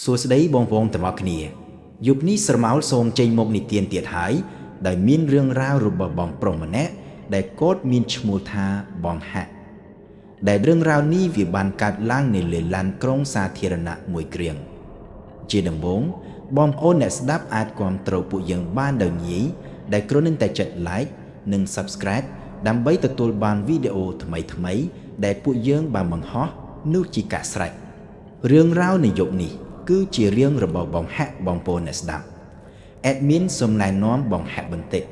សួស្តីបងប្អូនទាំងអស់គ្នាយប់នេះស្រមោលសូមចេញមកនិទានទៀតហើយដោយមានរឿងរ៉ាវរបស់បងប្រុសម្នាក់ដែលគាត់មានឈ្មោះថាបងហាក់ដែលរឿងរ៉ាវនេះវាបានកើតឡើងនៅលើឡានក្រុងសាធារណៈមួយគ្រាជាដំបូងបងប្អូនអ្នកស្ដាប់អាចគាំទ្រពួកយើងបានដោយងាយដែលគ្រាន់តែចុច like និង subscribe ដើម្បីទទួលបានវីដេអូថ្មីៗដែលពួកយើងបានបង្ហោះនោះជាការស្រេចរឿងរ៉ាវនៃយប់នេះគឺជារឿងរបស់បងហាក់បងប្អូនអ្នកស្ដាប់ admin សូមណែនាំបងហាក់បន្តិច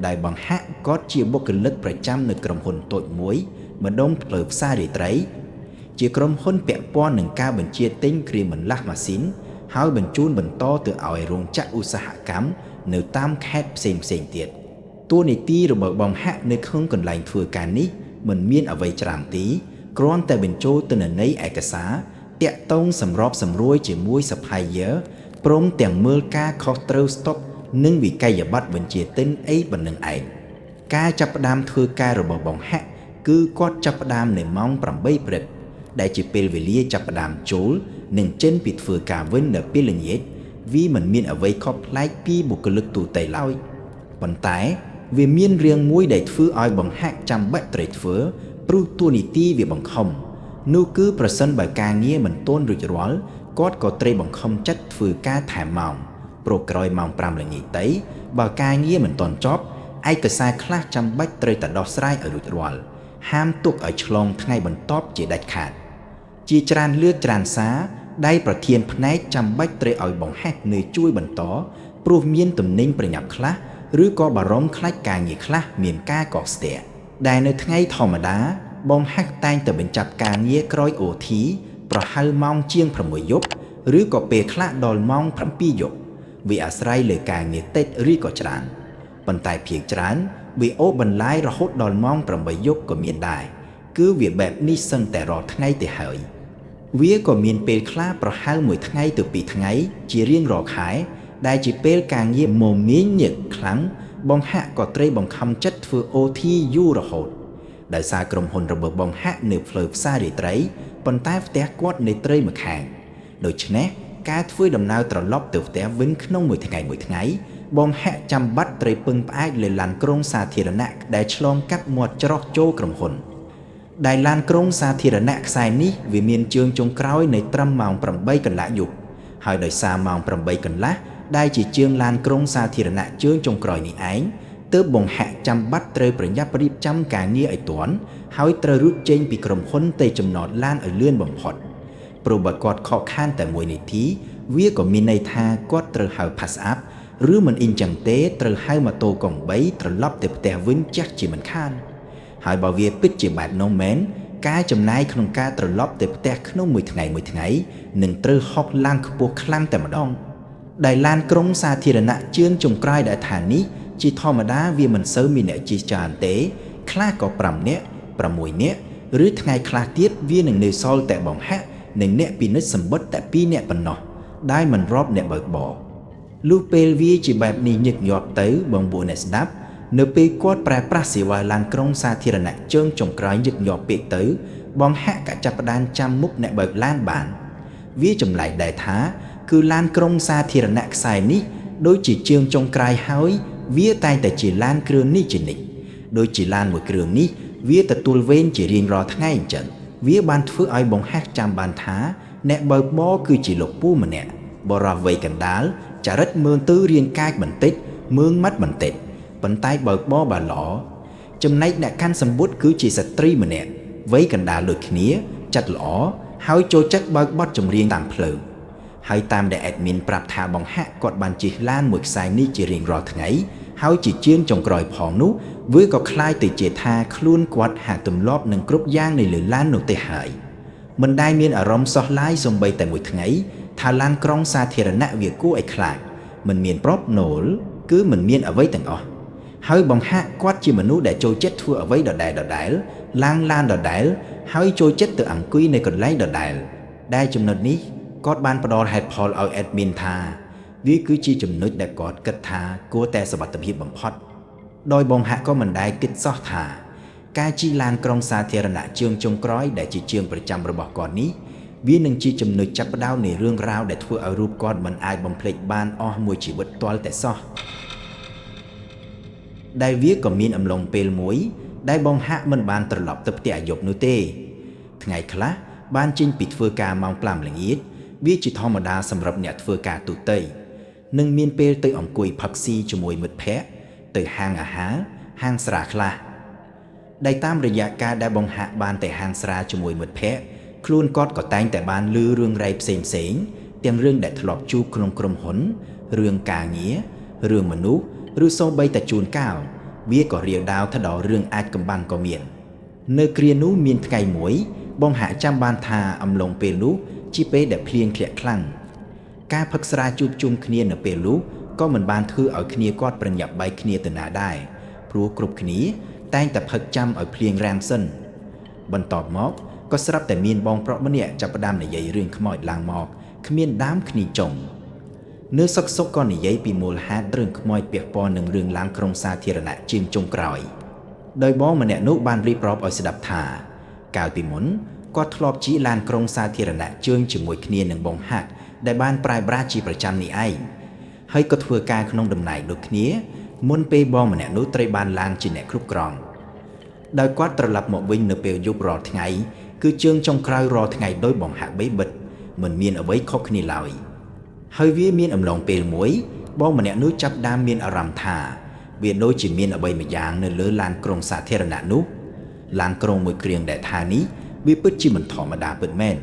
ដែលបងហាក់គាត់ជាបុគ្គលិកប្រចាំនៅក្រុមហ៊ុនតូចមួយម្ដុំផ្លូវផ្សាររាត្រីជាក្រុមហ៊ុនពាក់ព័ន្ធនឹងការបញ្ជាទិញគ្រឿងបន្លាស់ម៉ាស៊ីនហើយបញ្ជូនបន្តទៅឲ្យរោងចក្រឧស្សាហកម្មនៅតាមខេត្តផ្សេងទៀតតួនាទីរបស់បងហាក់នៅក្នុងកន្លែងធ្វើការនេះមិនមានអ្វីច្រើនទេគ្រាន់តែបញ្ចូលទិន្នន័យឯកសារតាក់ទងសម្របសម្រួលជាមួយ supplier ព្រមទាំងមើលការខុសត្រូវស្តុកនិងវិក័យប័ត្របញ្ជាទិញអីប៉ុណ្ណឹងឯងការចាប់ផ្ដើមធ្វើការរបស់បងហាក់គឺគាត់ចាប់ផ្ដើមនៅម៉ោង 8 ព្រឹកដែលជាពេលវេលាចាប់ផ្ដើមចូលនិងចេញពីធ្វើការវិញនៅពេលល្ងាចវាមិនមានអ្វីខុសប្លែកពីបុគ្គលិកទូទៅឡើយប៉ុន្តែវាមានរឿងមួយដែលធ្វើឲ្យបងហាក់ចាំបាច់ត្រូវធ្វើព្រោះតួនាទីវាបង្ខំនោះគឺប្រសិនបើការងារមិនទាន់រួចរាល់គាត់ក៏ត្រូវបង្ខំចិត្តធ្វើការថែមម៉ោងព្រោះក្រោយម៉ោង 5 ល្ងាចទៅបើការងារមិនទាន់ចប់ឯកសារខ្លះចាំបាច់ត្រូវតែដោះស្រាយឲ្យរួចរាល់ហាមទុកឲ្យឆ្លងថ្ងៃបន្ទាប់ជាដាច់ខាតជាច្រើនលឿនច្រើនសារដែលប្រធានផ្នែកចាំបាច់ត្រូវឲ្យបង្ហាត់នៅជួយបន្តព្រោះមានទំនិញប្រញាប់ខ្លះឬក៏បារម្ភខ្លាចការងារខ្លះមានការកកស្ទះដែលនៅថ្ងៃធម្មតាបងហាក់តែងតែបញ្ចប់ការងារក្រោយ OT ប្រហែលម៉ោងជាង 6 យប់ឬក៏ពេលខ្លះដល់ម៉ោង 7 យប់វាអាស្រ័យលើការងារតិចឬក៏ច្រើនប៉ុន្តែភាគច្រើនវាអូសបន្លាយរហូតដល់ម៉ោង 8 យប់ក៏មានដែរគឺវាបែបនេះសឹងតែរាល់ថ្ងៃទៅហើយវាក៏មានពេលខ្លះប្រហែល1ថ្ងៃទៅ2ថ្ងៃជារៀងរាល់ខែដែលជាពេលការងារមមាញញឹកខ្លាំងបងហាក់ក៏ត្រូវបង្ខំចិត្តធ្វើ OT យូររហូតដោយសារក្រុមហ៊ុនរបស់បងហាក់នៅផ្លូវផ្សាររាត្រីប៉ុន្តែផ្ទះគាត់នៅត្រីម្ខាងដូច្នេះការធ្វើដំណើរត្រឡប់ទៅផ្ទះវិញក្នុងមួយថ្ងៃបងហាក់ចាំបាច់ត្រូវពឹងផ្អែកលើឡានក្រុងសាធារណៈដែលឆ្លងកាត់មាត់ច្រោះចូលក្រុមហ៊ុនដែលឡានក្រុងសាធារណៈខ្សែនេះវាមានជើងចុងក្រោយនៅត្រឹមម៉ោង 8 កន្លះយប់ហើយដោយសារម៉ោង 8 កន្លះដែលជាជើងឡានក្រុងសាធារណៈជើងចុងក្រោយនេះឯងទើបបងហាក់ចាំបាច់ត្រូវប្រញាប់រៀបចំការងារឲ្យទាន់ហើយត្រូវរត់ចេញពីក្រុមហ៊ុនទៅចំណតឡានឲ្យលឿនបំផុតព្រោះបើគាត់ខកខានតែ1នាទីវាក៏មានន័យថាគាត់ត្រូវហៅ pass up ឬមិនអ៊ីនចឹងទេត្រូវហៅម៉ូតូកង់3ត្រឡប់ទៅផ្ទះវិញចាស់ជាមិនខានហើយបើវាពិតជាបែបនោះមែនការចំណាយក្នុងការត្រឡប់ទៅផ្ទះក្នុងមួយថ្ងៃនឹងត្រូវហុកឡើងខ្ពស់ខ្លាំងតែម្ដងដែលឡានក្រុងសាធារណៈជើងចុងក្រោយដែលថានេះជាធម្មតាវាមិនសូវមានអ្នកជិះច្រើនទេខ្លះក៏5នាក់6នាក់ឬថ្ងៃខ្លះទៀតវានឹងនៅសល់តែបងហាក់និងអ្នកពិនិត្យសម្បត្តិតែ2នាក់ប៉ុណ្ណោះដែលមិនរាប់អ្នកបើកបរលុះពេលវាជាបែបនេះញឹកញាប់ទៅបងប្អូនអ្នកស្ដាប់នៅពេលគាត់ប្រើប្រាស់សេវាឡានក្រុងសាធារណៈជើងចុងក្រោយញឹកញាប់ពេកទៅបងហាក់ក៏ចាប់ផ្ដើមចាំមុខអ្នកបើកឡានបានវាចម្លែកដែរថាគឺឡានក្រុងសាធារណៈខ្សែនេះដូចជាជើងចុងក្រោយហើយវាតែងតែជាឡានគ្រឿងនេះជានិច្ចដូចជាឡានមួយគ្រឿងនេះវាទទួលវេនជារៀងរាល់ថ្ងៃអញ្ចឹងវាបានធ្វើឲ្យបងហាក់ចាំបានថាអ្នកបើកបរគឺជាលោកពូម្នាក់បរិវ័យកណ្ដាលចរិតមើលទៅរាងកាយបន្តិចមើងម៉ាត់បន្តិចប៉ុន្តែបើកបរបានល្អចំណែកអ្នកកាន់សម្ពុតគឺជាស្ត្រីម្នាក់វ័យកណ្ដាលដូចគ្នាចិត្តល្អហើយចូលចិត្តបើកបទចម្រៀងតាមផ្លូវហើយតាមដែល admin ប្រាប់ថាបងហាក់គាត់បានជិះឡានមួយខ្សែនេះជារៀងរាល់ថ្ងៃហើយជាជើងចុងក្រោយផងនោះវាក៏คล้ายទៅជាថាខ្លួនគាត់ហាក់ទម្លាប់នឹងគ្រប់យ៉ាងនៅលើឡាននោះទេហើយមិនដែលមានអារម្មណ៍សោះឡាយសំបីតែមួយថ្ងៃថាឡានក្រុងសាធារណៈវាគួរឲ្យខ្លាចមិនមានប្រប់ណូលគឺមិនមានអ្វីទាំងអស់ហើយបងហាក់គាត់ជាមនុស្សដែលចូលចិត្តធ្វើអ្វីដដែលឡានដដែលហើយចូលចិត្តទៅអង្គុយនៅកន្លែងដដែលចំណុចនេះគាត់បានផ្ដល់ហេតុផលឲ្យ admin ថាវាគឺជាចំណុចដែលគាត់គិតថាគួរតែសុវត្ថិភាពបំផុតដោយបងហាក់ក៏មិនដែលគិតសោះថាការជិះឡានក្រុងសាធារណៈជើងចុងក្រោយដែលជាជើងប្រចាំរបស់គាត់នេះ វានឹងជាចំណុចចាប់ផ្ដើមនៃរឿងរ៉ាវដែលធ្វើឲ្យរូបគាត់មិនអាចបំភ្លេចបានអស់មួយជីវិតទាល់តែសោះដែលវាក៏មានអំឡុងពេលមួយដែលបងហាក់មិនបានត្រឡប់ទៅផ្ទះយប់នោះទេថ្ងៃខ្លះបានចេញពីធ្វើការម៉ោង5ល្ងាចវាជាធម្មតាសម្រាប់អ្នកធ្វើការទូទៅនឹងមានពេលទៅអង្គុយផឹកស៊ីជាមួយមិត្តភ័ក្តិទៅហាងអាហារហាងស្រាខ្លះដែលតាមរយៈការដែលបងហាក់បានទៅហាងស្រាជាមួយមិត្តភ័ក្តិខ្លួនគាត់ក៏តែងតែបានឮរឿងរ៉ាវផ្សេងទាំងរឿងដែលធ្លាប់ជួបក្នុងក្រុមហ៊ុនរឿងការងាររឿងមនុស្សឬសូម្បីតែជួនកាលវាក៏រាលដាលទៅដល់រឿងអាចកំបាំងក៏មាននៅគ្រានោះមានថ្ងៃមួយបងហាក់ចាំបានថាអំឡុងពេលនោះជាពេលដែលភ្លៀងធ្លាក់ខ្លាំងការផឹកស្រាជួបជុំគ្នានៅពេលនោះក៏មិនបានធ្វើឲ្យគ្នាគាត់ប្រញាប់បែកគ្នាទៅណាដែរព្រោះគ្រប់គ្នាតែងតែផឹកចាំឲ្យភ្លៀងរាំងសិនបន្ទាប់មកក៏ស្រាប់តែមានបងប្រុសម្នាក់ចាប់ផ្ដើមនិយាយរឿងខ្មោចឡើងមកគ្មានដើមគ្នាចុងនៅសុកក៏និយាយពីមូលហេតុរឿងខ្មោចពាក់ព័ន្ធនឹងរឿងឡានក្រុងសាធារណៈជាងចុងក្រោយដោយបងម្នាក់នោះបានរៀបរាប់ឲ្យស្ដាប់ថាកាលពីមុនគាត់ធ្លាប់ជិះឡានក្រុងសាធារណៈជើងជាមួយគ្នានឹងបងហាក់ដែលបានប្រើប្រាស់ជាប្រចាំនេះឯងហើយក៏ធ្វើការក្នុងតំណែងដូចគ្នាមុនពេលបងម្នាក់នោះត្រូវបានឡើងជាអ្នកគ្រប់គ្រងដោយគាត់ត្រឡប់មកវិញនៅពេលយប់រាល់ថ្ងៃគឺជើងចុងក្រោយរាល់ថ្ងៃដោយបងហាក់បីបិទមិនមានអ្វីខុសគ្នាឡើយហើយវាមានអំឡុងពេលមួយបងម្នាក់នោះចាប់ដើមមានអារម្មណ៍ថាវាដូចជាមានអ្វីម្យ៉ាងនៅលើឡានក្រុងសាធារណៈនោះឡានក្រុងមួយគ្រឿងដែលថានេះវាពិតជាមិនធម្មតាពិតមែន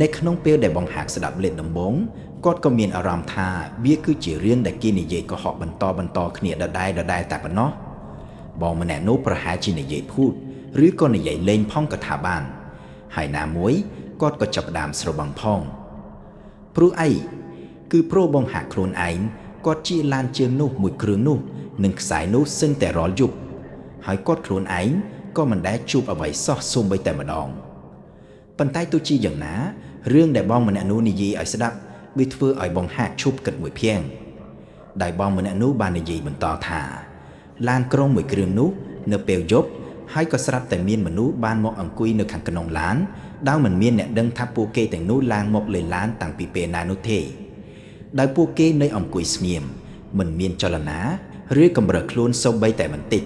នៅក្នុងពេលដែលបងហាក់ស្ដាប់លេខដំបងគាត់ក៏មានអារម្មណ៍ថាវាគឺជារឿងដែលគេនិយាយកុហកបន្តគ្នាដដែលតែប៉ុណ្ណោះបងម្នាក់នោះប្រហែលជានិយាយភូតឬក៏និយាយលេងផងក៏ថាបានហើយណាមួយគាត់ក៏ចាប់ផ្ដើមស្របងផងព្រោះអីគឺព្រោះបងហាក់ខ្លួនឯងគាត់ជិះឡានជើងនោះមួយគ្រឿងនោះនឹងខ្សែនោះសឹងតែរាល់យប់ហើយគាត់ខ្លួនឯងក៏មិនដែលជួបអ្វីសោះសូម្បីតែម្ដងប៉ុន្តែទោះជាយ៉ាងណារឿងដែលបងម្នាក់នោះនិយាយឲ្យស្ដាប់វាធ្វើឲ្យបងហាក់ឈប់គិតមួយភាំងដែលបងម្នាក់នោះបាននិយាយបន្តថាឡានក្រុងមួយគ្រឿងនោះនៅពេលយប់ហើយក៏ស្រាប់តែមានមនុស្សបានមកអង្គុយនៅខាងក្នុងឡានដោយមិនមានអ្នកដឹងថាពួកគេទាំងនោះឡើងមកលើឡានតាំងពីពេលណានោះទេដោយពួកគេនៅអង្គុយស្ងៀមមិនមានចលនាឬកម្រើកខ្លួនសូម្បីតែបន្តិច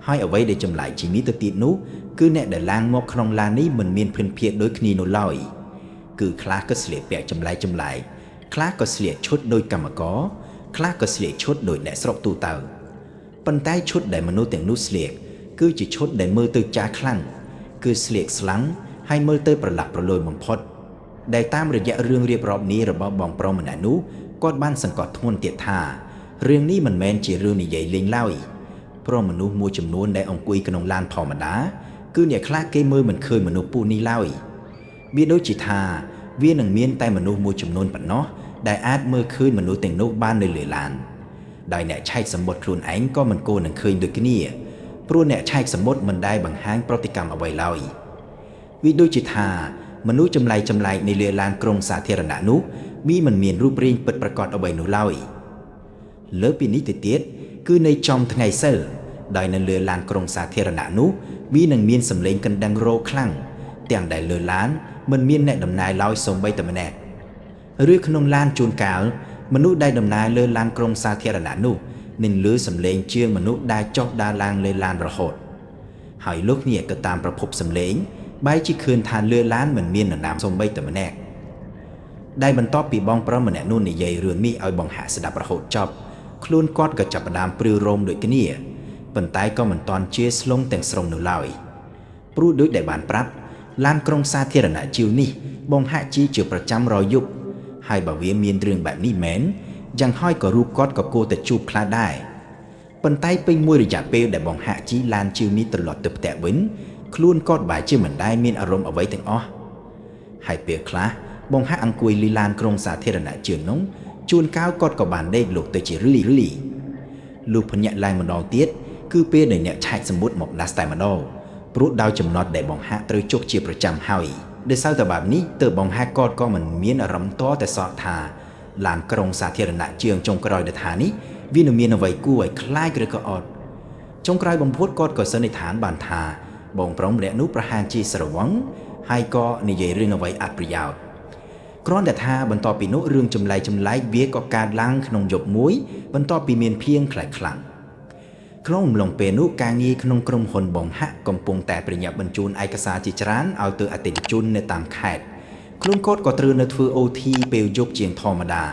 ហើយអ្វីដែលចម្លែកជាងនេះទៅទៀតនោះគឺអ្នកដែលឡើងមកក្នុងឡាននេះមិនមានភិនភាគដូចគ្នានោះឡើយគឺខ្លះក៏ស្លៀកពាក់ចម្លែកខ្លះក៏ស្លៀកឈុតដូចកម្មករខ្លះក៏ស្លៀកឈុតដូចអ្នកស្រុកទូទៅប៉ុន្តែឈុតដែលមនុស្សទាំងនោះស្លៀកគឺជាឈុតដែលមើលទៅចាស់ខ្លាំងគឺស្លៀកស្លាំងហើយមើលទៅប្រឡាក់ប្រឡូយបំផុតដែលតាមរយៈរឿងរៀបរាប់នេះរបស់បងប្រុសម្នាក់នោះគាត់បានសង្កត់ធ្ងន់ទៀតថារឿងនេះមិនមែនជារឿងនិយាយលេងឡើយព្រោះមនុស្សមួយចំនួនដែលអង្គុយក្នុងឡានធម្មតាគឺអ្នកខ្លះគេមើលមិនឃើញមនុស្សពូនេះឡើយវាដូចជាថាវានឹងមានតែមនុស្សមួយចំនួនប៉ុណ្ណោះដែលអាចមើលឃើញមនុស្សទាំងនោះបាននៅលើឡានដោយអ្នកឆែកសម្បត្តិខ្លួនឯងក៏មិនគួរនឹងឃើញដូចគ្នាព្រោះអ្នកឆែកសម្បត្តិមិនដែលបង្ហាញប្រតិកម្មអ្វីឡើយវាដូចជាថាមនុស្សចម្លែកនៅលើឡានក្រុងសាធារណៈនោះវាមិនមានរូបរាងពិតប្រាកដអ្វីនោះឡើយលើពីនេះទៅទៀតគឺនៅចំថ្ងៃសិលដោយនៅលើឡានក្រុងសាធារណៈនោះវានឹងមានសម្លេងកណ្ដឹងរោខ្លាំងទាំងដែលលើឡានមិនមានអ្នកដំណើរឡើយសូម្បីតែម្នាក់ឬក្នុងឡានជួនកាលមនុស្សដែលដំណើរលើឡានក្រុងសាធារណៈនោះនឹងឮសម្លេងជាងមនុស្សដែលចុះដើរឡើងលើឡានរហូតហើយលោកនេះក៏តាមប្រភពសម្លេងបែរជាឃើញថាលើឡានមិនមាននរណាសូម្បីតែម្នាក់ដែលបន្ទាប់ពីបងប្រុសម្នាក់នោះនិយាយរឿងនេះឲ្យបងហាក់ស្ដាប់រហូតចប់ខ្លួនគាត់ក៏ចាប់ផ្ដើមព្រឺរោមដូចគ្នាប៉ុន្តែក៏មិនទាន់ជាស្លងទាំងស្រុងនៅឡើយព្រោះដូចដែលបានប្រាប់ឡានក្រុងសាធារណៈជីវនេះបងហាក់ជិះជាប្រចាំរាល់យប់ហើយបើវាមានរឿងបែបនេះមែនយ៉ាងហោចក៏រូបគាត់ក៏គួរតែជួបខ្លះដែរប៉ុន្តែពេញមួយរយៈពេលដែលបងហាក់ជិះឡានជីវនេះត្រឡប់ទៅផ្ទះវិញខ្លួនគាត់បែរជាមិនដែលមានអារម្មណ៍អ្វីទាំងអស់ហើយពេលខ្លះបងហាក់អង្គុយលីឡានក្រុងសាធារណៈជើងនោះជួនកាលគាត់ក៏បានដេកលោកទៅជារលីលោកភ្ញាក់ឡើងម្ដងទៀតគឺពេលដែលអ្នកឆែកសម្បត្តិមកដាស់តែម្ដងព្រោះដោយចំណត់ដែលបងហាក់ត្រូវជោគជាប្រចាំហើយដោយសារតែបែបនេះទើបបងហាក់គាត់ក៏មិនមានអារម្មណ៍តតែសោះថាឡានក្រុងសាធារណៈជើងចុងក្រោយដែលថានេះវានឹងមានអ្វីគួរឲ្យខ្លាចឬក៏អត់ចុងក្រោយបំផុតគាត់ក៏សន្និដ្ឋានបានថាបងប្រុសម្នាក់នោះប្រហែលជាស្រវឹងហ ហើយក៏និយាយរឿងអ្វីអត់ប្រយោជន៍គ្រាន់តែថាបន្ទាប់ពីនោះរឿងចម្លែកវាក៏កើតឡើងក្នុងយប់មួយបន្ទាប់ពីមានភៀងខ្លាំងក្នុងអំឡុងពេលនោះការងារក្នុងក្រុមហ៊ុនបងហាក់កំពុងតែប្រញាប់បញ្ជូនឯកសារជាច្រើនឲ្យទៅអតិថិជននៅតាមខេត្តខ្លួនគាត់ក៏ត្រូវនៅធ្វើ OT ពេលយប់ជាងធម្មតា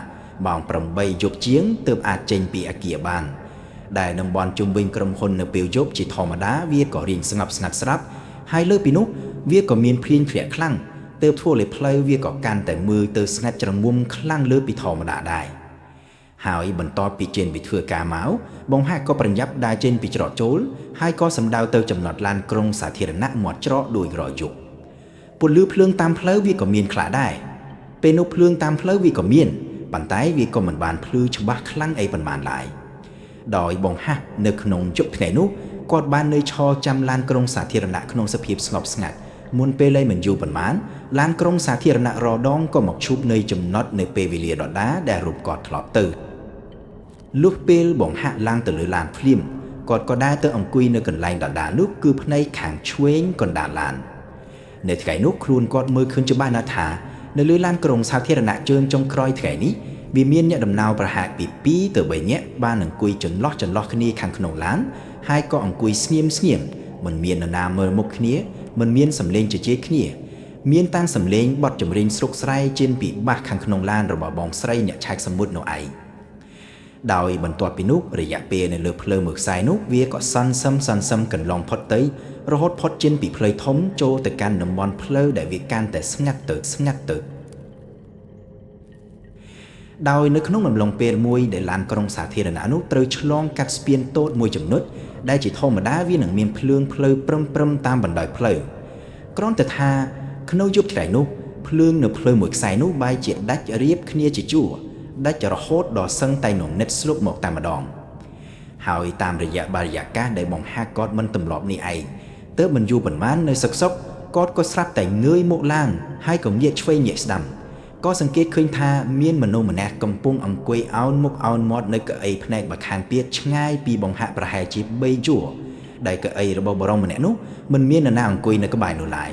ម៉ោង8យប់ជាងទើបអាចចេញពីអគារបានដែលតំបន់ជុំវិញក្រុមហ៊ុននៅពេលយប់ជាធម្មតាវាក៏រៀងស្ងប់ស្ងាត់ស្រាប់ហើយលើពីនោះវាក៏មានភ្លៀងធ្លាក់ខ្លាំងទើបធ្វើឲ្យផ្លូវវាក៏កាន់តែមើលទៅស្ងាត់ច្រងំខ្លាំងលើពីធម្មតាដែរហើយបន្ទាប់ពីចេញពីធ្វើការមកបងហាក់ក៏ប្រញាប់ដើរចេញពីច្រកចូលហើយក៏សម្ដៅទៅចំណតឡានក្រុងសាធារណៈមាត់ច្រកដោយរយប់ពន្លឺភ្លើងតាមផ្លូវវាក៏មានខ្លះដែរពេលនោះភ្លើងតាមផ្លូវវាក៏មានប៉ុន្តែវាក៏មិនបានភ្លឺច្បាស់ខ្លាំងអីប៉ុន្មានឡើយដោយបងហាក់នៅក្នុងយប់ថ្ងៃនោះគាត់បាននៅឈរចាំឡានក្រុងសាធារណៈក្នុងសភាពស្ងប់ស្ងាត់មុនពេលមិនយូរប៉ុន្មានឡានក្រុងសាធារណៈរដងក៏មកឈប់នៅចំណត់នៅពេលវេលាដដែលដែលរូបគាត់ធ្លាប់ទៅលុះពេលបងហាក់ឡើងទៅលើឡានភ្លាមគាត់ក៏ដើរទៅអង្គុយនៅកន្លែងដដែលនោះគឺផ្នែកខាងឆ្វេងកណ្ដាលឡាននៅថ្ងៃនោះខ្លួនគាត់មើលឃើញច្បាស់ណាស់ថានៅលើឡានក្រុងសាធារណៈជើងចុងក្រោយថ្ងៃនេះវាមានអ្នកដំណើរប្រហែលពី2ទៅ3នាក់បានអង្គុយចន្លោះគ្នាខាងក្នុងឡានហើយក៏អង្គុយស្ងៀមមិនមាននរណាមើលមុខគ្នាមិនមានសម្លេងជជែកគ្នាមានតាំងសម្លេងបទចម្រៀងស្រុកស្រែចេញពីបាសខាងក្នុងឡានរបស់បងស្រីអ្នកឆែកសមុទ្រនោះឯងដោយបន្ទាប់ពីនោះរយៈពេលនៅលើផ្លូវមួយខ្សែនោះវាក៏សន្សឹមកន្លងផុតទៅរហូតផុតចេញពីផ្លូវធំចូលទៅកាន់តំបន់ផ្លូវដែលវាកាន់តែស្ងាត់ទៅដោយនៅក្នុងអំឡុងពេលមួយដែលឡានក្រុងសាធារណៈនោះត្រូវឆ្លងកាត់ស្ពានតូចមួយចំណុចដែលជាធម្មតាវានឹងមានភ្លើងផ្លូវព្រឹមតាមបណ្ដោយផ្លូវគ្រាន់តែថាក្នុងយប់ថ្ងៃនោះភ្លើងនៅផ្លូវមួយខ្សែនោះបែរជាដាច់រៀបគ្នាជាជួរដាច់រហូតដល់សឹងតែងនិតស្លុបមកតែម្ដងហើយតាមរយៈបរិយាកាសដែលបងហាក់គាត់មិនទម្លាប់នេះឯងទើបមិនយូរប៉ុន្មាននៅសឹកគាត់ក៏ស្រាប់តែងើយមកឡើងហើយក៏ងាកឆ្វេងងាកស្ដាំក៏សង្កេតឃើញថាមានមនុស្សម្នាក់កំពុងអង្គុយអោនមុខអោនមាត់នៅកៅអីផ្នែកម្ខាងទៀតឆ្ងាយពីបងហាក់ប្រហែលជា3ជួរដែលកៅអីរបស់បរិម្នាក់នោះមិនមាននរណាអង្គុយនៅក្បែរនោះឡើយ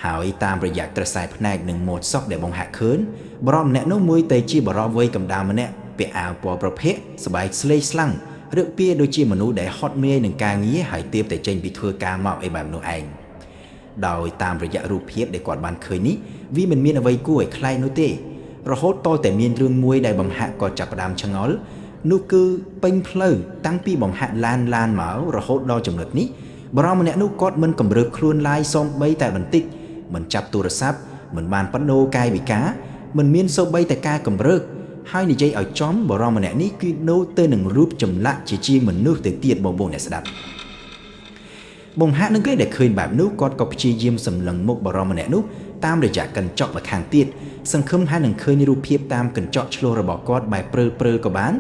ហើយតាមរយៈក្រសែភ្នែកនិងម៉ូតសក់ដែលបងហាក់ឃើញបរិម្នាក់នោះមួយតែជាបរិវ័យកំដៅម្នាក់ពាក់អាវពណ៌ប្រភេទស្បែកស្លេកស្លាំងឬពាដូចជាមនុស្សដែលហត់នឿយនឹងការងារហើយទៀបតែចេញពីធ្វើការមកអីបែបនោះឯងដោយតាមរយៈរូបភាពដែលគាត់បានឃើញនេះវាមិនមានអ្វីគួរឲ្យខ្លែងនោះទេរហូតតតែមានរឿងមួយដែលបងហាក់ក៏ចាប់ផ្ដើមឆ្ងល់នោះគឺពេញផ្លូវតាំងពីបងហាក់ឡានមករហូតដល់ចំណុចនេះបរិម្នាក់នោះគាត់មិនកម្រើកខ្លួនឡាយសូម្បីតែបន្តិចមិនចាប់ទូរស័ព្ទមិនបានបដូរកាយវិការមិនមានសូម្បីតែការកម្រើកហើយនិយាយឲ្យចំបរិម្នាក់នេះគឺដូចទៅនឹងរូបចម្លាក់ជាមនុស្សទៅទៀតបងអ្នកស្ដាប់បងហាក់នឹងគេដែលឃើញបែបនោះគាត់ក៏ព្យាយាមសម្លឹងមុខបរិម្នាក់នោះតាមរយៈកញ្ចក់ម្ខាងទៀតសង្ឃឹមថានឹងឃើញរូបភាពតាមកញ្ចក់ឆ្លុះរបស់គាត់បែបព្រើលក៏បាន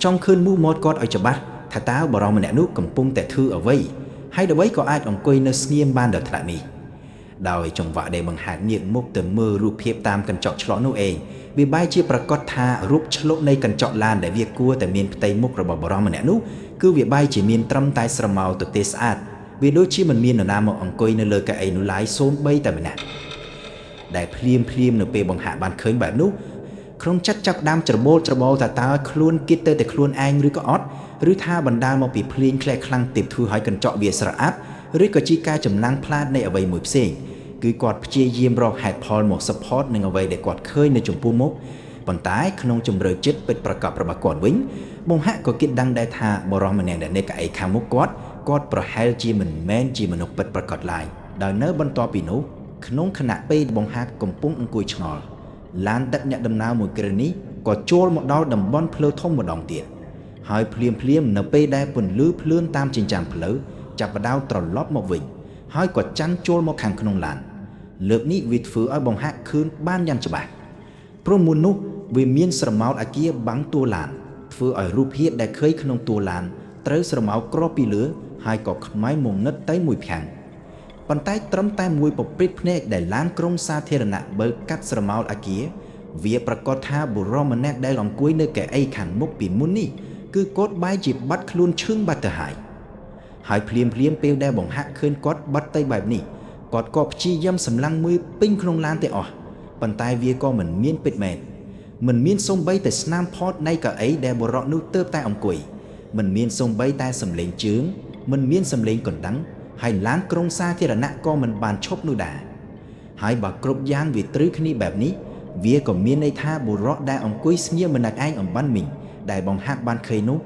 ចង់ឃើញមុខមាត់គាត់ឲ្យច្បាស់ថាតើបរិម្នាក់នោះកំពុងតែធ្វើអ្វីហើយដើម្បីក៏អាចអង្គុយនៅស្ងៀមបានដល់ថ្នាក់នេះដោយចង្វាក់ដែលបង្ហាញងាកមុខទៅមើលរូបភាពតាមកញ្ចក់ឆ្លុះនោះឯងវាបែរជាប្រកាសថារូបឆ្លុះនៃកញ្ចក់ឡានដែលវាគួរតែមានផ្ទៃមុខរបស់បរិម្នាក់នោះគឺវាបែរជាមានត្រឹមតែស្រមោលទទេស្អាតវាដូចជាមិនមាននរណាមកអង្គុយនៅលើកៅអីនោះឡើយសូម្បីតែម្នាក់ដែលភ្លាមនៅពេលបង្ហាក់បានឃើញបែបនោះក្នុងចិត្តចាប់ដើមច្របូលថាតើខ្លួនគិតទៅតែខ្លួនឯងឬក៏អត់ឬថាបណ្ដាលមកពីភ្លៀងធ្លាក់ខ្លាំងទេពធ្វើឲ្យកញ្ចក់វាស្រអាប់ឬក៏ជាការចំណាំងផ្លាតនៃអ្វីមួយផ្សេងគឺគាត់ព្យាយាមរកហេតុផលមក support នឹងអ្វីដែលគាត់ឃើញនៅចំពោះមុខប៉ុន្តែក្នុងជំរឿចិត្តពិតប្រាកដរបស់គាត់វិញបងហាក់ក៏គិតដឹងដែរថាបរិម្នាក់ដែលនៅកៅអីខាងមុខគាត់ប្រហែលជាមិនមែនជាមនុស្សពិតប្រាកដឡើយដោយនៅបន្ទាប់ពីនោះក្នុងខណៈពេលបងហាក់កំពុងអង្គុយឆ្ងល់ឡានដឹកអ្នកដំណើរមួយគ្រឿងនេះក៏ចូលមកដល់តំបន់ផ្លូវធំម្ដងទៀតហើយភ្លាមនៅពេលដែលពន្លឺភ្លើងតាមចិញ្ចើមផ្លូវចាប់ផ្ដើមត្រឡប់មកវិញហើយក៏ចាំចូលមកខាងក្នុងឡានលើកនេះវាធ្វើឲ្យបងហាក់ឃើញបានយ៉ាងច្បាស់ព្រោះមុននោះវាមានស្រមោលអាគារបាំងតួឡានធ្វើឲ្យរូបភាពដែលឃើញក្នុងតួឡានត្រូវស្រមោលគ្របពីលើហើយក៏ខ្មៅងងឹតទៅមួយភាំងប៉ុន្តែត្រឹមតែមួយពព្រិតភ្នែកដែលឡានក្រុងសាធារណៈបើកាត់ស្រមោលអាគារវាប្រកាសថាបុរសម្នាក់ដែលអង្គុយនៅកៅអីខាងមុខពីមុននេះគឺគាត់បែរជាបាត់ខ្លួនឈឹងបាត់ទៅហើយភ្លាមពេលដែលបង្ហាក់ឃើញគាត់បាត់ទៅបែបនេះ គាត់ក៏ព្យាយាមសម្លឹងមើលពេញក្នុងឡានទាំងអស់ប៉ុន្តែវាក៏មិនមានពិតមែនមិនមានសូម្បីតែស្នាមផតនៃកៅអីដែលបុរសនោះទើបតែអង្គុយមិនមានសូម្បីតែសំឡេងជើងមិនមានសំឡេងកណ្ដឹងហើយឡានក្រុងសាធារណៈក៏មិនបានឈប់នោះដែរហើយបើគ្រប់យ៉ាងវាត្រូវគ្នាបែបនេះវាក៏មានន័យថាបុរសដែលអង្គុយស្ងៀមម្នាក់ឯងអំបានមីងដែលបង្ហាក់បានឃើញនោះ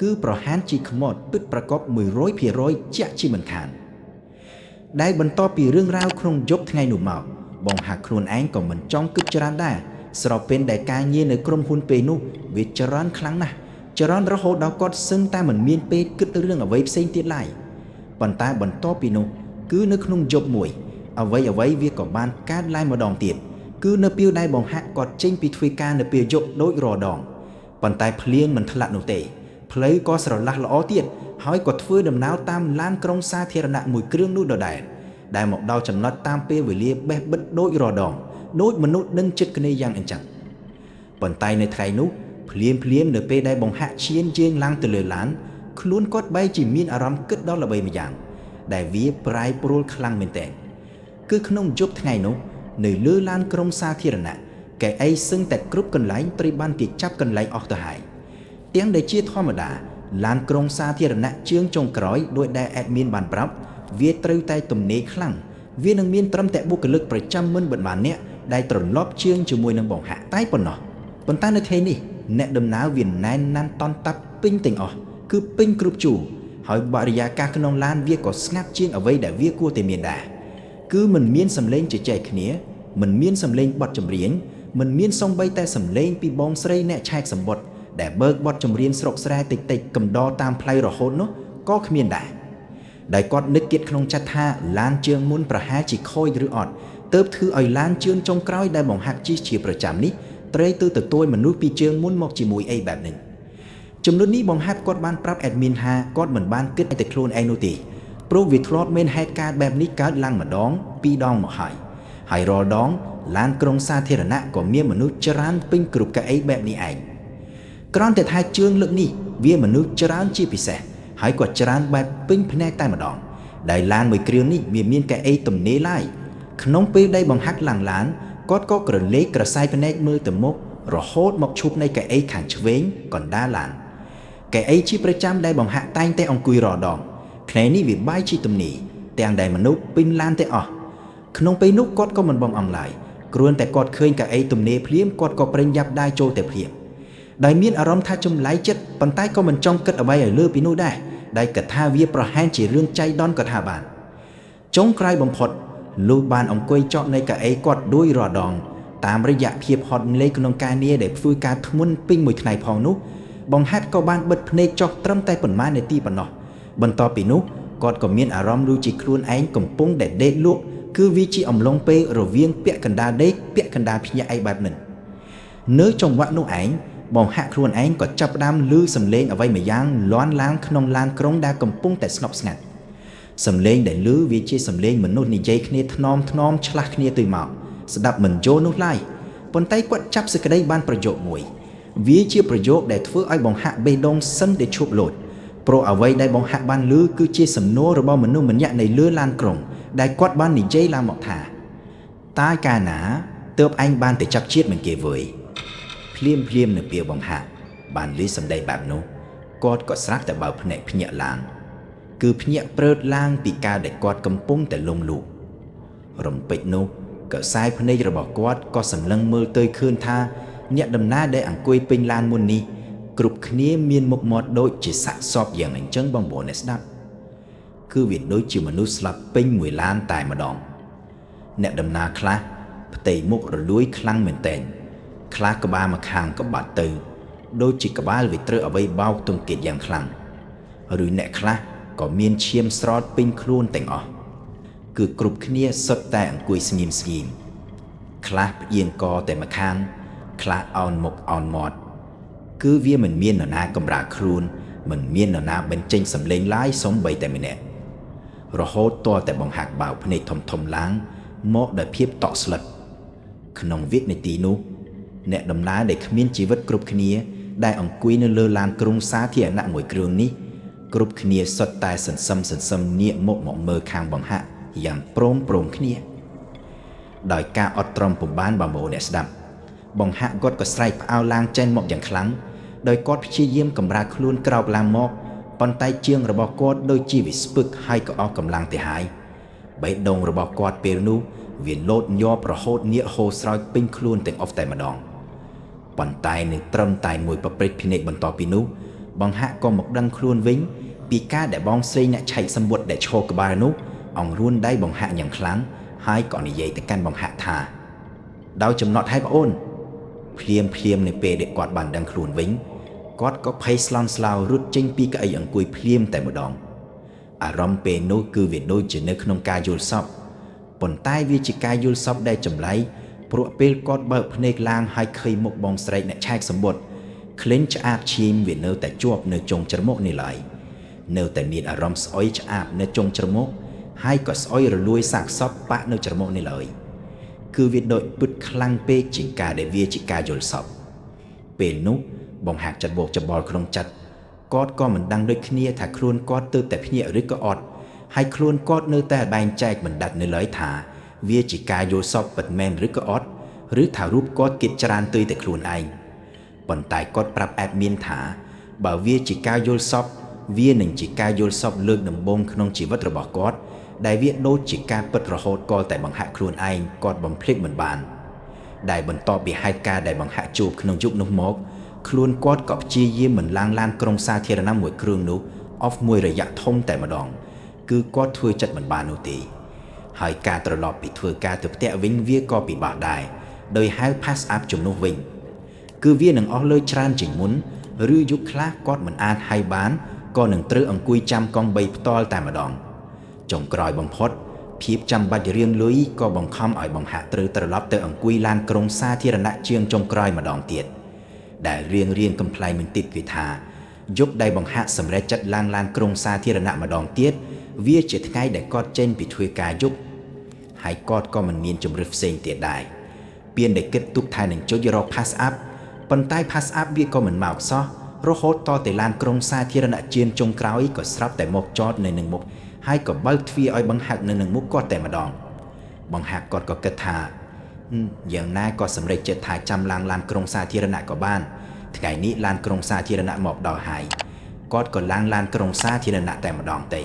គឺប្រហែលជាខ្មោចពិតប្រាកដ 100% ជាក់ជាមិនខានដែលបន្តពីរឿងរ៉ាវក្នុងយប់ថ្ងៃនោះមកបងហាក់ខ្លួនឯងក៏មិនចង់គិតច្រើនដែរស្របពេលដែលការងារនៅក្រុមហ៊ុនពេលនោះវាច្រើនខ្លាំងណាស់ច្រើនរហូតដល់គាត់សឹងតែមិនមានពេលគិតរឿងអ្វីផ្សេងទៀតឡើយប៉ុន្តែបន្តពីនោះគឺនៅក្នុងយប់មួយអ្វីវាក៏បានកើតឡើងម្ដងទៀតគឺនៅពេលដែលបងហាក់គាត់ចេញពីធ្វើការនៅពេលយប់ដូចរាល់ដងប៉ុន្តែភ្លៀងមិនធ្លាក់នោះទេផ្លូវក៏ស្រឡះល្អទៀតហើយក៏ធ្វើដំណើរតាមឡានក្រុងសាធារណៈមួយគ្រឿងនោះដដែលដែលមកដល់ចំណុចតាមពេលវេលាបេះបិទដូចរាល់ដងដូចមនុស្សនឹងចិត្តគ្នាយ៉ាងអញ្ចឹងប៉ុន្តែនៅថ្ងៃនោះភ្លាមនៅពេលដែលបងហាក់ឈានជើងឡើងទៅលើឡានខ្លួនគាត់បែរជាមានអារម្មណ៍គិតដល់ល្បីម្យ៉ាងដែលវាប្រែប្រួលខ្លាំងមែនទែនគឺក្នុងយប់ថ្ងៃនោះនៅលើឡានក្រុងសាធារណៈកែអីសឹងតែគ្រប់កន្លែងត្រូវបានគេចាប់កន្លែងអស់ទៅហើយទាំងដែលជាធម្មតាឡានក្រុងសាធារណៈជើងចុងក្រោយដោយដែល admin បានប្រាប់វាត្រូវតែទំនេរខ្លាំងវានឹងមានត្រឹមតែបុគ្គលិកប្រចាំមិនបានអ្នកដែលត្រឡប់ជើងជាមួយនឹងបងហាក់តែប៉ុណ្ណោះប៉ុន្តែនៅថ្ងៃនេះអ្នកដំណើរវាណែនណាន់តន់តាប់ពេញទាំងអស់គឺពេញគ្រប់ជួរហើយបរិយាកាសក្នុងឡានវាក៏ស្ងាត់ជាងអ្វីដែលវាគួរតែមានដែរគឺមិនមានសម្លេងជជែកគ្នាមិនមានសម្លេងបទចម្រៀងមិនមានសូម្បីតែសម្លេងពីបងស្រីអ្នកឆែកសម្បត្តិដែលបើកបទចម្រៀងស្រុកស្រែតិចកំដរតាមផ្លូវរហូតនោះក៏គ្មានដែរដែលគាត់នឹកគិតក្នុងចិត្តថាឡានជើងមុនប្រហែលជាខូចឬអត់ទើបធ្វើឲ្យឡានជើងចុងក្រោយដែលបង្ហាក់ជិះជាប្រចាំនេះត្រូវទៅទទួលមនុស្សពីជើងមុនមកជាមួយអីបែបនេះចំណុចនេះបង្ហាត់គាត់បានប្រាប់ admin ថាគាត់មិនបានគិតតែខ្លួនឯងនោះទេព្រោះវាធ្លាប់មានហេតុការណ៍បែបនេះកើតឡើងម្ដងពីរដងមកហើយរាល់ដងឡានក្រុងសាធារណៈក៏មានមនុស្សច្រើនពេញគ្រប់កៅអីបែបនេះឯងគ្រាន់តែថាជើងលើកនេះវាមនុស្សច្រើនជាពិសេសហើយក៏ច្រើនបែបពេញភ្នែកតែម្ដងដែលឡានមួយគ្រឿងនេះវាមានកៅអីទំនេរឡើយក្នុងពេលដែលបង្ហាត់ឡើងឡានគាត់ក៏ក្រឡេកក្រសែភ្នែកមើលទៅមុខរហូតមកឈប់នៃកៅអីខាងឆ្វេងកណ្ដាលឡានកៅអីជាប្រចាំដែលបង្ហាក់តែងតែអង្គុយរដងថ្ងៃនេះវាបាយជាទំនេរទាំងដែលមនុស្សពេញឡានទាំងអស់ក្នុងពេលនោះគាត់ក៏មិនបងអង់ឡើយគ្រាន់តែគាត់ឃើញកៅអីទំនេរភ្លាមគាត់ក៏ប្រេងយ៉ាប់ដៃចូលទៅភ្លាមដោយមានអារម្មណ៍ថាចម្លែកចិត្តប៉ុន្តែក៏មិនចង់គិតអ្វីឲ្យលើពីនោះដែរដែលគិតថាវាប្រហែលជារឿងចៃដន្យក៏ថាបានចុងក្រោយបំផុតលុះបានអង្គុយចောက်នៃកៅអីគាត់ដួយរដងតាមរយៈភាពហត់នឿយក្នុងការងារដែលធ្វើការធ្ងន់ពេញមួយថ្ងៃផងនោះបងហាត់ក៏បានបិទភ្នែកចុះត្រឹមតែប៉ុន្មាននាទីប៉ុណ្ណោះបន្ទាប់ពីនោះគាត់ក៏មានអារម្មណ៍ដូចជាខ្លួនឯងកំពុងតែដេកលក់គឺវាជាអំឡុងពេលរវាងពាក់កណ្ដាលដេកពាក់កណ្ដាលភ្ញាក់អីបែបនេះនៅចង្វាក់នោះឯងបងហាក់ខ្លួនឯងក៏ចាប់ផ្ដើមឮសំឡេងអ្វីម្យ៉ាងលាន់ឡើងក្នុងឡានក្រុងដែលកំពុងតែស្ងប់ស្ងាត់សំឡេងដែលឮវាជាសំឡេងមនុស្សនិយាយគ្នាថ្នមឆ្លាស់គ្នាទៅមកស្ដាប់មិនចូលនោះឡើយប៉ុន្តែគាត់ចាប់សេចក្តីបានប្រយោគមួយវាជាប្រយោគដែលធ្វើឲ្យបងហាក់បេះដូងសឹងតែឈប់លោតព្រោះអ្វីដែលបងហាក់បានឮគឺជាសំណួររបស់មនុស្សម្នាក់នៅលើឡានក្រុងដែលគាត់បាននិយាយឡើងមកថាតើកាលណាទើបឯងបានទៅចាប់ជាតិមិនគេវើយភ្លាមនៅពេលបងហាក់បានឮសម្ដីបែបនោះគាត់ក៏ស្រាក់តែបើកភ្នែកភ្ញាក់ឡើងគឺភ្ញាក់ព្រើតឡើងពីការដែលគាត់កំពុងតែលងលូករំពេចនោះកសែភ្នែករបស់គាត់ក៏សម្លឹងមើលទៅឃើញថាអ្នកដំណើរដែលអង្គុយពេញឡានមុននេះគ្រប់គ្នាមានមុខមាត់ដូចជាសាក់សពយ៉ាងអញ្ចឹងបងប្អូនអ្នកស្ដាប់គឺវាដូចជាមនុស្សស្លាប់ពេញមួយឡានតែម្ដងអ្នកដំណើរខ្លះផ្ទៃមុខរលួយខ្លាំងមែនទែនខ្លះក្បាលមកខាងក៏បាត់ទៅដូចជាក្បាលវាត្រូវអ្វីបោកទង្គិតយ៉ាងខ្លាំងឬអ្នកខ្លះក៏មានឈាមស្រោតពេញខ្លួនទាំងអស់គឺគ្រប់គ្នាសុទ្ធតែអង្គុយស្ងៀមខ្លះផ្អៀងកតែម្ខាងខ្លះអោនមុខអោនមាត់គឺវាមិនមាននរណាកម្រើកខ្លួនមិនមាននរណាបញ្ចេញសម្លេងឡើយសូម្បីតែម្នាក់រហូតទាល់តែបង្ហាក់បើកភ្នែកធំឡើងមកដោយភាពតក់ស្លុតក្នុងវិនាទីនោះអ្នកដំណើរដែលគ្មានជីវិតគ្រប់គ្នាដែលអង្គុយនៅលើឡានក្រុងសាធារណៈមួយគ្រឿងនេះគ្រប់គ្នាសុទ្ធតែសន្សឹមងាកមកមើលខាងបង្ហាក់ យ៉ាងព្រមគ្នាដោយការអត់ទ្រាំពុំបានបំបោអ្នកស្ដាប់បង្ហាក់គាត់ក៏ស្រែកផ្អើលឡើងចេញមកយ៉ាងខ្លាំងដោយគាត់ព្យាយាមកម្រើកខ្លួនក្រោកឡើងមកប៉ុន្តែជាងរបស់គាត់ដូចជាវិស្ពឹកហើយក៏អស់កម្លាំងទៅហើយបេះដូងរបស់គាត់ពេលនោះវាលោតញ័ររហូតងាកហូរស្រោចពេញខ្លួនទាំងអស់តែម្ដងប៉ុន្តែនៅត្រឹមតែមួយប្រព្រឹត្តភ្នែកបន្ទាប់ពីនោះបង្ហាក់ក៏មកដឹងខ្លួនវិញពីការដែលបងស្រីអ្នកឆែកសម្បុត្រដែលឈរក្បែរនោះអង្រួនដៃបង្ហាក់យ៉ាងខ្លាំងហើយក៏និយាយទៅកាន់បង្ហាក់ថាដោយចំណត់ហើយបងអូនភ្លាមនៅពេលដែលគាត់បានដឹងខ្លួនវិញគាត់ក៏ភ័យស្លន់ស្លោរត់ចេញពីកៅអីអង្គុយភ្លាមតែម្ដងអារម្មណ៍ពេលនោះគឺវាដូចជានៅក្នុងការយល់សប្តិប៉ុន្តែវាជាការយល់សប្តិដែលចម្លែកព្រោះពេលគាត់បើកភ្នែកឡើងហើយឃើញមុខបងស្រីអ្នកឆែកសម្បុត្រក្លិនឆ្អាបឈាមវានៅតែជាប់នៅចុងច្រមុះនេះឡើយនៅតែមានអារម្មណ៍ស្អុយឆ្អាបនៅចុងច្រមុះហើយក៏ស្អុយរលួយសាកសពប៉នៅច្រមុះនេះឡើយគឺវាដូចពិតខ្លាំងពេកជាងការដែលវាជាការយល់សប្តិពេលនោះបងហាក់ចាត់បោកច្បល់ក្នុងចិត្តគាត់ក៏មិនដឹងដូចគ្នាថាខ្លួនគាត់ទើបតែភ្ញាក់ឬក៏អត់ហើយខ្លួនគាត់នៅតែបែងចែកមិនដាច់នៅឡើយថាវាជាការយល់សប្តិពិតមែនឬក៏អត់ឬថារូបគាត់គិតច្រើនទុយតែខ្លួនឯងប៉ុន្តែគាត់ប្រាប់adminថាបើវាជាការយល់សប្តិវានឹងជាការយល់សប្តិលើកដំបូងក្នុងជីវិតរបស់គាត់ដែលវាដូចជាការពិតរហូតក៏តែបង្ហាក់ខ្លួនឯងគាត់បំភ្លេចមិនបានដែលបន្ទាប់ពីហេតុការណ៍ដែលបង្ហាក់ជួបក្នុងយុគនោះមកខ្លួនគាត់ក៏ព្យាយាមមិនឡើងឡានក្រុងសាធារណៈមួយគ្រឿងនោះអស់មួយរយៈធំតែម្ដងគឺគាត់ធ្វើចិត្តមិនបាននោះទេហើយការត្រឡប់ពីធ្វើការទៅផ្ទះវិញវាក៏ពិបាកដែរដោយហៅ pass up ជំនួសវិញគឺវានឹងអស់លុយច្រើនជាងមុនឬយុគខ្លះគាត់មិនអាចហៅបានក៏នឹងត្រូវអង្គុយចាំកង់3ផ្ទាល់តែម្ដងចុងក្រោយបំផុតភាពចាំបាច់រៀងលុយក៏បង្ខំឲ្យបង្ហាក់ត្រូវត្រឡប់ទៅអង្គុយឡានក្រុងសាធារណៈជាងចុងក្រោយម្ដងទៀតដែលរៀងកំ pl ែងមិនតិចគឺថាយប់ដែលបង្ហាក់សម្រេចចិត្តឡើងឡានក្រុងសាធារណៈម្ដងទៀតវាជាថ្ងៃដែលគាត់ចេញពីធ្វើការយប់ហើយគាត់ក៏មិនមានជំរឿនផ្សេងទៀតដែរពៀនដែលគិតទុកថានឹងចុចរក pass up ប៉ុន្តែ pass up វាក៏មិនមកសោះរហូតតទៅឡានក្រុងសាធារណៈជាងចុងក្រោយក៏ស្រាប់តែមកចតនៅនឹងមុខហើយក៏បើកទ្វារឲ្យបង្ហាក់នៅនឹងមុខគាត់តែម្ដងបង្ហាក់គាត់ក៏គិតថាយ៉ាងណាក៏សម្រេចចិត្តថាចាំឡើងឡានក្រុងសាធារណៈក៏បានថ្ងៃនេះឡានក្រុងសាធារណៈមកដល់ហើយគាត់ក៏ឡើងឡានក្រុងសាធារណៈតែម្ដងទេ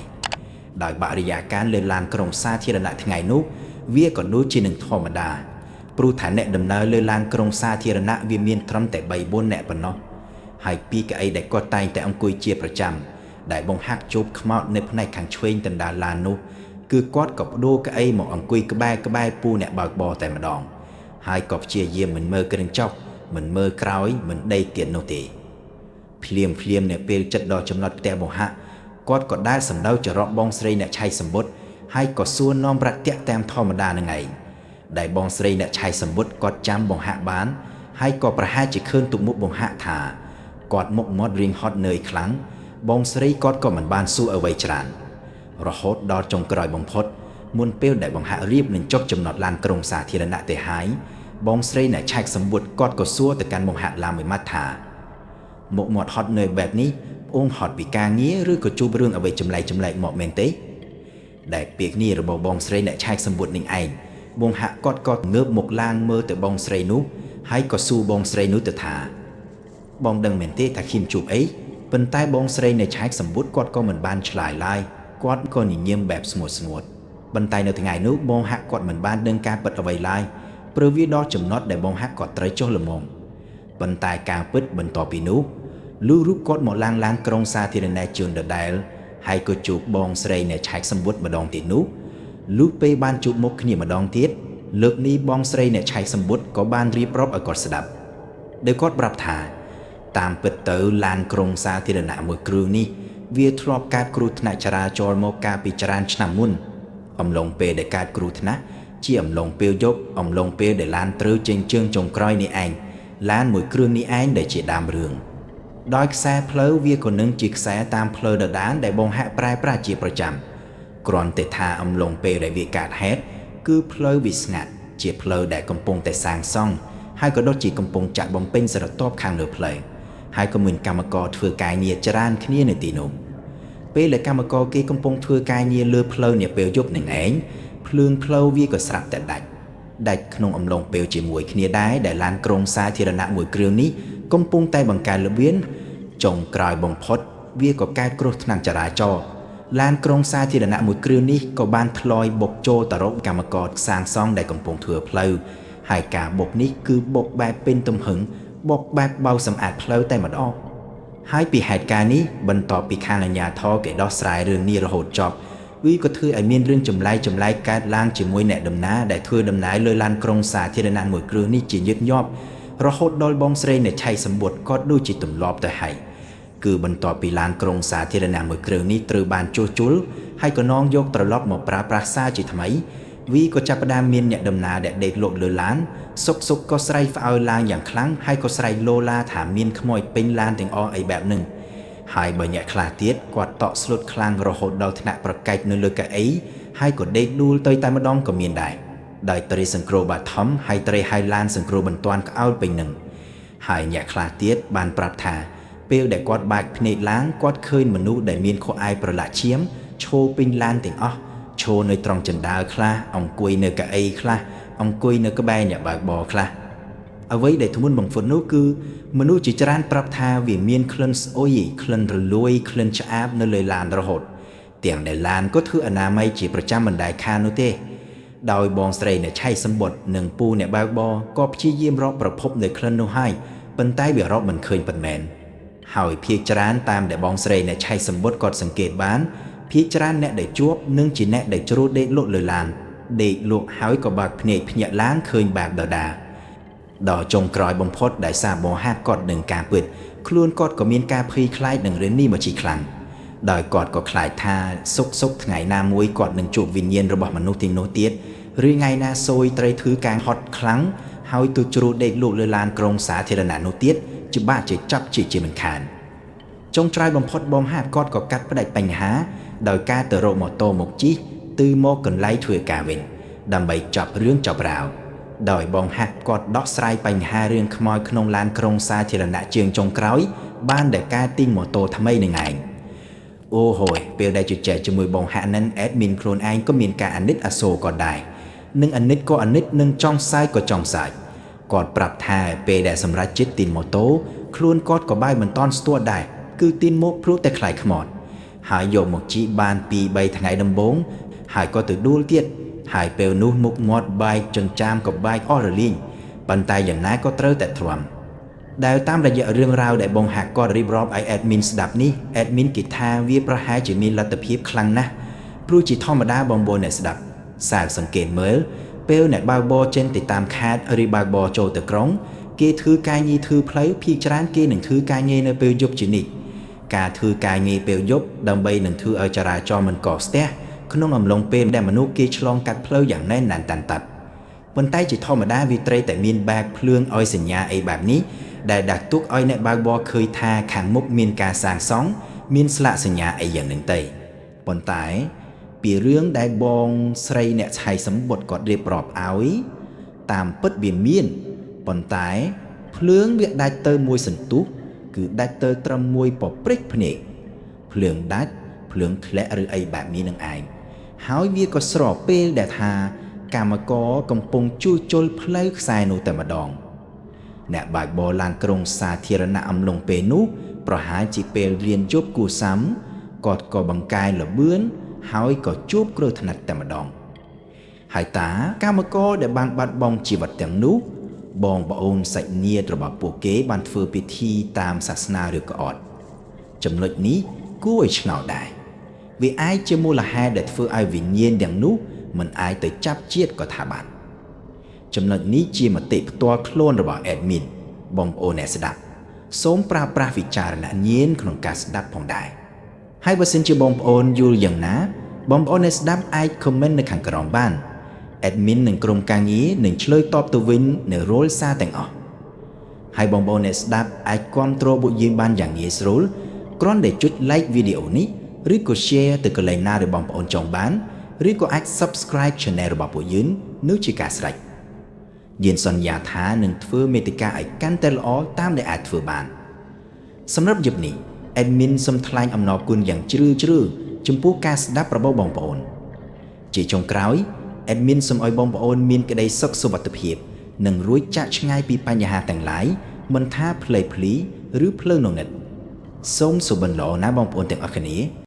ដោយបរិយាកាសលើឡានក្រុងសាធារណៈថ្ងៃនោះវាក៏ដូចជានឹងធម្មតាព្រោះថាអ្នកដំណើរលើឡានក្រុងសាធារណៈវាមានត្រឹមតែ 3-4 អ្នកប៉ុណ្ណោះហើយពីកៅអីដែលគាត់តែងតែអង្គុយជាប្រចាំដែលបង្ហាក់ជប់ខ្មោចនៅផ្នែកខាងឆ្វេងដណ្ដើមឡាននោះគឺគាត់ក៏បដូរកៅអីមកអង្គុយក្បែរពូអ្នកបើកបរតែម្ដងហើយក៏ព្យាយាមមិនមើលគ្រឿងចុកមិនមើលក្រោយមិនដេកទៀតនោះទេភ្លាមនៅពេលចិត្តដល់ចំណុចផ្ទះបង្ហាក់គាត់ក៏ដែលសម្ដៅចរកបងស្រីអ្នកឆៃសម្បុត្រហើយក៏សួរនាំប្រតិតាមធម្មតានឹងឯងដែលបងស្រីអ្នកឆៃសម្បុត្រគាត់ចាំបង្ហាក់បានហើយក៏ប្រហែលជាឃើញទុកមុខបង្ហាក់ថាគាត់មុខមាត់រៀងហត់នឿយខ្លាំងបងស្រីគាត់ក៏មិនបានសួរអ្វីច្រើនរហូតដល់ចុងក្រោយបំផុតមុនពេលដែលបង្ហាក់រៀបនឹងចុះចំណត់ឡានក្រុងសាធារណៈទៅហើយបងស្រីអ្នកឆែកសម្បុត្រគាត់ក៏សួរទៅកាន់បង្ហាក់ឡានមួយម៉ាត់ថាមុខមាត់ហត់នឿយបែបនេះប្អូនហត់ពីការងារឬក៏ជួបរឿងអ្វីចម្លែកមកមែនទេដែលពាក្យនេះរបស់បងស្រីអ្នកឆែកសម្បុត្រនឹងឯងបងហាក់គាត់ក៏ងើបមុខឡើងមើលទៅបងស្រីនោះហើយក៏សួរបងស្រីនោះទៅថាបងដឹងមែនទេថាខ្ញុំជួបអីប៉ុន្តែបងស្រីនៃឆែកសម្បុត្រគាត់ក៏មិនបានឆ្លើយឡើយគាត់ក៏ញញឹមបែបស្ងួតប៉ុន្តែនៅថ្ងៃនោះបងហាក់គាត់មិនបានដឹងការពិតអ្វីឡើយព្រោះវាដល់ចំណត់ដែលបងហាក់គាត់ត្រូវចុះល្មមប៉ុន្តែការពិតបន្ទាប់ពីនោះលឺរូបគាត់មកឡើងឡានក្រុងសាធារណៈជឿនដដែលហើយក៏ជួបបងស្រីនៃឆែកសម្បុត្រម្ដងទៀតនោះលុះពេលបានជួបមុខគ្នាម្ដងទៀតលើកនេះបងស្រីនៃឆែកសម្បុត្រក៏បានរៀបរាប់ឲ្យគាត់ស្ដាប់ដោយគាត់ប្រាប់ថាតាមពិតទៅឡានក្រុងសាធារណៈមួយគ្រឿងនេះវាធ្លាប់កើតគ្រោះថ្នាក់ចរាចរណ៍មកកាលពីច្រើនឆ្នាំមុនអំឡុងពេលដែលកើតគ្រោះថ្នាក់ជាអំឡុងពេលយប់អំឡុងពេលដែលឡានត្រូវចេញជើងចុងក្រោយនេះឯងឡានមួយគ្រឿងនេះឯងដែលជាដើមរឿងដោយខ្សែផ្លូវវាក៏នឹងជាខ្សែតាមផ្លូវដដានដែលបងហាក់ប្រើប្រាស់ជាប្រចាំគ្រាន់តែថាអំឡុងពេលដែលវាកើតហេតុគឺផ្លូវវាស្ងាត់ជាផ្លូវដែលកំពុងតែសាងសង់ហើយក៏ដូចជាកំពុងចាក់បំពេញសារតបខាងលើផ្លូវហើយក៏មានកម្មករធ្វើការងារច្រើនគ្នានៅទីនោះ ពេលដែលកម្មករគេកំពុងធ្វើការងារលើផ្លូវនាពេលយប់នឹងឯងភ្លើងផ្លូវវាក៏ស្រាប់តែដាច់ក្នុងអំឡុងពេលជាមួយគ្នាដែរដែលឡានក្រុងសាធារណៈមួយគ្រឿងនេះកំពុងតែបង្កើនល្បឿនចុងក្រោយបំផុតវាក៏កើតគ្រោះថ្នាក់ចរាចរណ៍ឡានក្រុងសាធារណៈមួយគ្រឿងនេះក៏បានធ្លាយបុកចូលទៅរកកម្មករសាងសង់ដែលកំពុងធ្វើផ្លូវហើយការបុកនេះគឺបុកបែបពេញទំហឹងបុកបែបបោសសម្អាតផ្លូវតែម្ដងហើយពីហេតុការណ៍នេះបន្ទាប់ពីខាងអាជ្ញាធរគេដោះស្រាយរឿងនេះរហូតចប់វាក៏ធ្វើឲ្យមានរឿងចម្លែកកើតឡើងជាមួយអ្នកដំណើរដែលធ្វើដំណើរលើឡានក្រុងសាធារណៈមួយគ្រឿងនេះជាញឹកញាប់រហូតដល់បងស្រីអ្នកឆៃសម្បត្តិក៏ដូចជាទម្លាប់ទៅហើយគឺបន្ទាប់ពីឡានក្រុងសាធារណៈមួយគ្រឿងនេះត្រូវបានជួសជុលហើយក៏នាំយកត្រឡប់មកប្រើប្រាស់សារជាថ្មីវាក៏ចាប់ផ្ដើមមានអ្នកដំណើរដែលដេកលក់លើឡានសុកក៏ស្រែកផ្អើលឡើងយ៉ាងខ្លាំងហើយក៏ស្រែកឡូឡាថាមានខ្មោចពេញឡានទាំងអស់អីបែបហ្នឹងហើយបើអ្នកខ្លះទៀតគាត់តក់ស្លុតខ្លាំងរហូតដល់ថ្នាក់ប្រកែកនៅលើកៅអីហើយក៏ដេកដួលទៅតែម្ដងក៏មានដែរដោយត្រីសង្គ្រោះបាធំហើយត្រីហៅឡានសង្គ្រោះបន្ទាន់ក្អោលពេញនឹងហើយអ្នកខ្លះទៀតបានប្រាប់ថាពេលដែលគាត់បើកភ្នែកឡើងគាត់ឃើញមនុស្សដែលមានខោអាវប្រឡាក់ឈាមឈរពេញឡានទាំងអស់ឈរនៅត្រង់ជណ្ដើរខ្លះអង្គុយនៅកៅអីខ្លះអង្គុយនៅក្បែរអ្នកបើកបរខ្លះអ្វីដែលធ្ងន់បំផុតនោះគឺមនុស្សជាច្រើនប្រាប់ថាវាមានក្លិនស្អុយក្លិនរលួយក្លិនឆ្អាបនៅលើឡានរហូតទាំងដែលឡានក៏ធ្វើអនាម័យជាប្រចាំមិនដែលខាននោះទេដោយបងស្រីអ្នកឆៃសម្បត្តិនិងពូអ្នកបើកបរក៏ព្យាយាមរកប្រភពនៃក្លិននោះហើយប៉ុន្តែវារកមិនឃើញពិតមែនហើយភាគច្រើនតាមដែលបងស្រីអ្នកឆៃសម្បត្តិគាត់សង្កេតបានភាគច្រើនអ្នកដែលជួបនឹងជាអ្នកដែលជ្រួតដេកលក់លើឡានដេកលក់ហើយក៏បើកភ្នែកភ្ញាក់ឡើងឃើញបែបដដាដល់ចុងក្រោយបំផុតដោយសារបងហាត់គាត់នឹងការពិតខ្លួនគាត់ក៏មានការភ័យខ្លាចនឹងរឿងនេះមកជាខ្លាំងដោយគាត់ក៏ខ្លាចថាសុកថ្ងៃណាមួយគាត់នឹងជួបវិញ្ញាណរបស់មនុស្សទីនោះទៀតឬថ្ងៃណាសួយត្រីធ្វើការហត់ខ្លាំងហើយទៅជ្រួតដេកលក់លើឡានក្រុងសាធារណៈនោះទៀតច្បាស់ជាចាប់ជាមិនខានចុងក្រោយបំផុតបងហាត់គាត់ក៏កាត់ផ្ដាច់បញ្ហាដោយការទៅរកម៉ូតូមកជិះទៅមកកន្លែងធ្វើការវិញដើម្បីចាប់រឿងចាប់រាវដោយបងហាត់គាត់ដោះស្រាយបញ្ហារឿងខ្មោចក្នុងឡានក្រុងសាធារណៈជើងចុងក្រោយបានដែលការទិញម៉ូតូថ្មីនឹងឯងអូហូយពេលដែលជជែកជាមួយបងហាក់នឹងអេដមីនខ្លួនឯងក៏មានការអាណិតអាសូរក៏ដែរនឹងអាណិតក៏អាណិតនឹងចង់សាយក៏ចង់សាយគាត់ប្រាប់ថាពេលដែលសម្រាប់ចិត្តទិញម៉ូតូខ្លួនគាត់ក៏បាយមិនតន់ស្ទាត់ដែរគឺទិញមកព្រោះតែខ្លាចខ្មោចហើយយកមកជីបាន 2-3 ថ្ងៃដំបូងហើយក៏ទៅដួលទៀតហើយពេលនោះមុខមាត់បែកចិញ្ចាមក៏បែកអស់រលីងប៉ុន្តែយ៉ាងណាក៏ត្រូវតែទ្រាំដែលតាមរយៈរឿងរ៉ាវដែលបងហាក់គាត់រៀបរាប់ឲ្យ admin ស្ដាប់នេះ admin គេថាវាប្រហែលជាមានលទ្ធភាពខ្លាំងណាស់ព្រោះជាធម្មតាបងប្អូនអ្នកស្ដាប់សាកសង្កេតមើលពេលអ្នកបើកបរចេញទៅតាមខេត្តឬបើកបរចូលទៅក្រុងគេធ្វើការងារធ្វើផ្លូវភាគច្រើនគេនឹងធ្វើការងារនៅពេលយប់ជានិច្ចការធ្វើការងារពេលយប់ដើម្បីនឹងធ្វើឲ្យចរាចរណ៍មិនកកស្ទះក្នុងអំឡុងពេលដែលមនុស្សគេឆ្លងកាត់ផ្លូវយ៉ាងណែនណាន់តាន់តាត់ប៉ុន្តែជាធម្មតាវាត្រូវតែមានបែកភ្លើងឲ្យសញ្ញាអីបែបនេះដែលដាក់ទុកឲ្យអ្នកបើកបរឃើញថាខាងមុខមានការសាងសង់មានស្លាកសញ្ញាអីយ៉ាងហ្នឹងទេប៉ុន្តែពីរឿងដែលបងស្រីអ្នកឆៃសម្បត្តិគាត់រៀបរាប់ឲ្យតាមពិតវាមានប៉ុន្តែភ្លើងវាដាច់ទៅមួយសន្ទុះគឺដាច់ទៅត្រឹមមួយប៉ព្រិចភ្នែកភ្លើងដាច់ភ្លើងធ្លាក់ឬអីបែបនេះនឹងឯងហើយវាក៏ស្របពេលដែលថាកម្មករកំពុងជួសជុលផ្លូវខ្សែនោះតែម្ដងអ្នកបើកបរឡានក្រុងសាធារណៈអំឡុងពេលនោះប្រហែលជាពេលរៀនយប់គួសាំគាត់ក៏បង្កាយល្បឿនហើយក៏ជួបគ្រោះថ្នាក់តែម្ដងហើយតាកម្មករដែលបានបាត់បង់ជីវិតទាំងនោះបងប្អូនសាច់ញាតិរបស់ពួកគេបានធ្វើពិធីតាមសាសនាឬក៏អត់ចំណុចនេះគួរឲ្យឆ្ងល់ដែរវាអាចជាមូលហេតុដែលធ្វើឲ្យវិញ្ញាណទាំងនោះមិនអាចទៅចាប់ជាតិក៏ថាបានចំណុចនេះជាមតិផ្ទាល់ខ្លួនរបស់ admin បងប្អូនអ្នកស្ដាប់សូមប្រើប្រាស់វិចារណញ្ញាណក្នុងការស្ដាប់ផងដែរហើយបើសិនជាបងប្អូនយល់យ៉ាងណាបងប្អូនអ្នកស្ដាប់អាច comment នៅខាងក្រោមបាន admin និងក្រុមការងារនឹងឆ្លើយតបទៅវិញនៅរាល់សារទាំងអស់ហើយបងប្អូនអ្នកស្ដាប់អាចគាំទ្រពួកយើងបានយ៉ាងងាយស្រួលគ្រាន់តែចុច like វីដេអូនេះឬក៏ share ទៅកន្លែងណាដែលបងប្អូនចង់បានឬក៏អាច subscribe channel របស់ពួកយើងនោះជាការស្រេចយើងសន្យាថានឹងធ្វើមេតិកាឲ្យកាន់តែល្អតាមដែលអាចធ្វើបានសម្រាប់យប់នេះ admin សូមថ្លែងអំណរគុណយ៉ាងជ្រាលចំពោះការស្ដាប់របស់បងប្អូនជាចុងក្រោយ admin សូមឲ្យបងប្អូនមានក្តីសុខសុវត្ថិភាពនិងរួចចាកឆ្ងាយពីបញ្ហាទាំងឡាយមិនថាផ្លេកភ្លីឬភ្លើងងងឹតសូមសុបិនល្អណាបងប្អូនទាំងអស់គ្នា